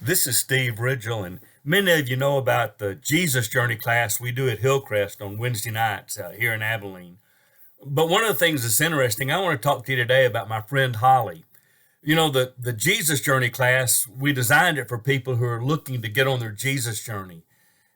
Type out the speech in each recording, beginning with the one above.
This is Steve Ridgel, and many of you know about the Jesus Journey class we do at Hillcrest on Wednesday nights here in Abilene. But one of the things that's interesting, I want to talk to you today about my friend Holly. You know, the Jesus Journey class, we designed it for people who are looking to get on their Jesus journey.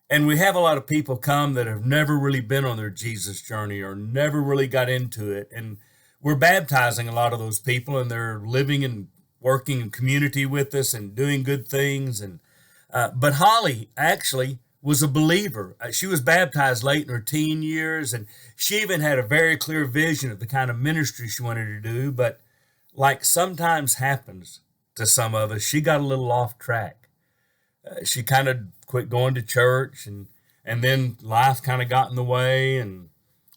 And we have a lot of people come that have never really been on their Jesus journey or never really got into it. And we're baptizing a lot of those people, and they're living and working in community with us and doing good things. And but Holly actually was a believer. She was baptized late in her teen years, and she even had a very clear vision of the kind of ministry she wanted to do. But like sometimes happens to some of us, she got a little off track. She kind of quit going to church, and then life kind of got in the way and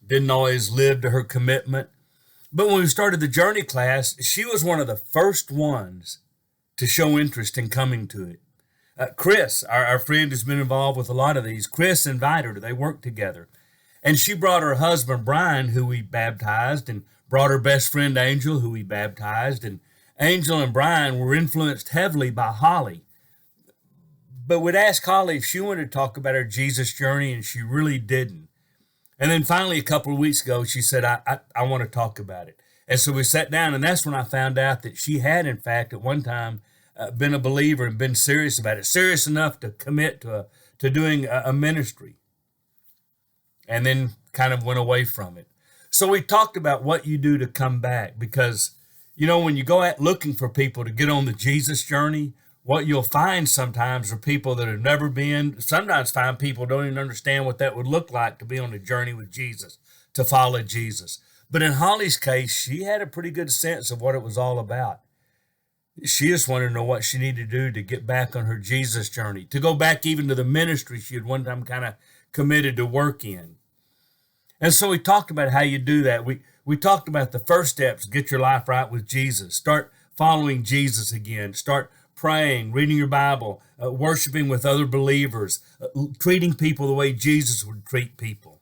didn't always live to her commitment. But when we started the journey class, she was one of the first ones to show interest in coming to it. Chris, our friend who's been involved with a lot of these, Chris invited her. They worked together. And she brought her husband, Brian, who we baptized, and brought her best friend, Angel, who we baptized. And Angel and Brian were influenced heavily by Holly. But we'd ask Holly if she wanted to talk about her Jesus journey, and she really didn't. And then finally, a couple of weeks ago, she said, I want to talk about it. And so we sat down, and that's when I found out that she had, in fact, at one time, been a believer and been serious about it, serious enough to commit to doing a ministry, and then kind of went away from it. So we talked about what you do to come back, because, you know, when you go out looking for people to get on the Jesus journey, what you'll find sometimes are people that have never been, sometimes find people don't even understand what that would look like to be on a journey with Jesus, to follow Jesus. But in Holly's case, she had a pretty good sense of what it was all about. She just wanted to know what she needed to do to get back on her Jesus journey, to go back even to the ministry she had one time kind of committed to work in. And so we talked about how you do that. We talked about the first steps, get your life right with Jesus. Start following Jesus again. Start praying, reading your Bible, worshiping with other believers, treating people the way Jesus would treat people.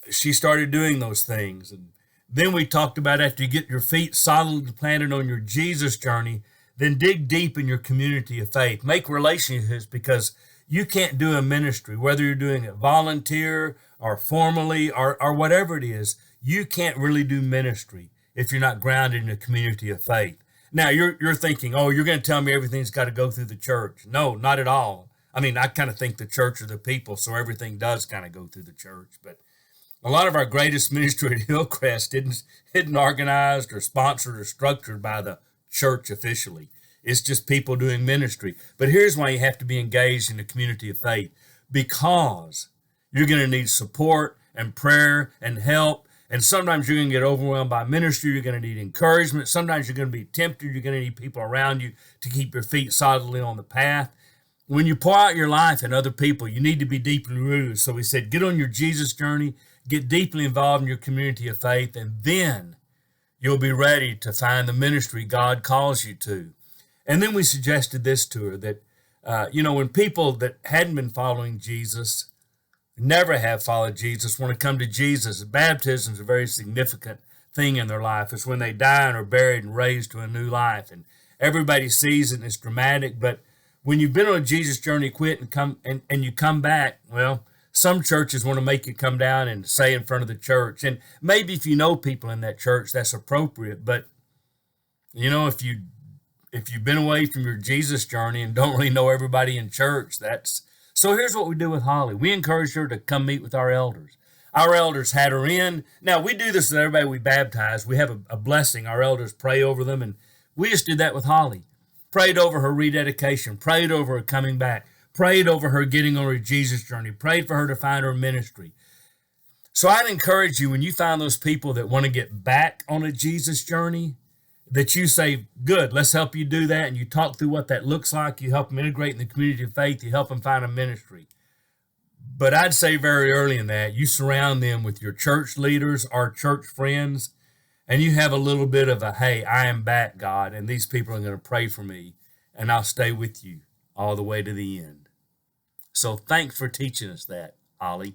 She started doing those things. And then we talked about after you get your feet solidly planted on your Jesus journey, then dig deep in your community of faith. Make relationships, because you can't do a ministry, whether you're doing it volunteer or formally or whatever it is, you can't really do ministry if you're not grounded in a community of faith. Now, you're thinking, oh, you're going to tell me everything's got to go through the church. No, not at all. I mean, I kind of think the church are the people, so everything does kind of go through the church. But a lot of our greatest ministry at Hillcrest isn't organized or sponsored or structured by the church officially. It's just people doing ministry. But here's why you have to be engaged in the community of faith, because you're going to need support and prayer and help. And sometimes you're going to get overwhelmed by ministry. You're going to need encouragement. Sometimes you're going to be tempted. You're going to need people around you to keep your feet solidly on the path. When you pour out your life in other people, you need to be deeply rooted. So we said, get on your Jesus journey, get deeply involved in your community of faith, and then you'll be ready to find the ministry God calls you to. And then we suggested this to her, that, when people that hadn't been following Jesus, never have followed Jesus, want to come to Jesus, baptism is a very significant thing in their life. It's when they die and are buried and raised to a new life. And everybody sees it and it's dramatic. But when you've been on a Jesus journey, quit and you come back, well, some churches want to make you come down and say in front of the church. And maybe if you know people in that church, that's appropriate. But, if you've been away from your Jesus journey and don't really know everybody in church, so here's what we do with Holly. We encourage her to come meet with our elders. Our elders had her in. Now, we do this with everybody we baptize. We have a blessing. Our elders pray over them, and we just did that with Holly. Prayed over her rededication, prayed over her coming back, prayed over her getting on her Jesus journey, prayed for her to find her ministry. So I'd encourage you, when you find those people that want to get back on a Jesus journey, that you say, good, let's help you do that. And you talk through what that looks like. You help them integrate in the community of faith. You help them find a ministry. But I'd say very early in that, you surround them with your church leaders or church friends, and you have a little bit of a, hey, I am back, God, and these people are going to pray for me, and I'll stay with you all the way to the end. So thanks for teaching us that, Ollie.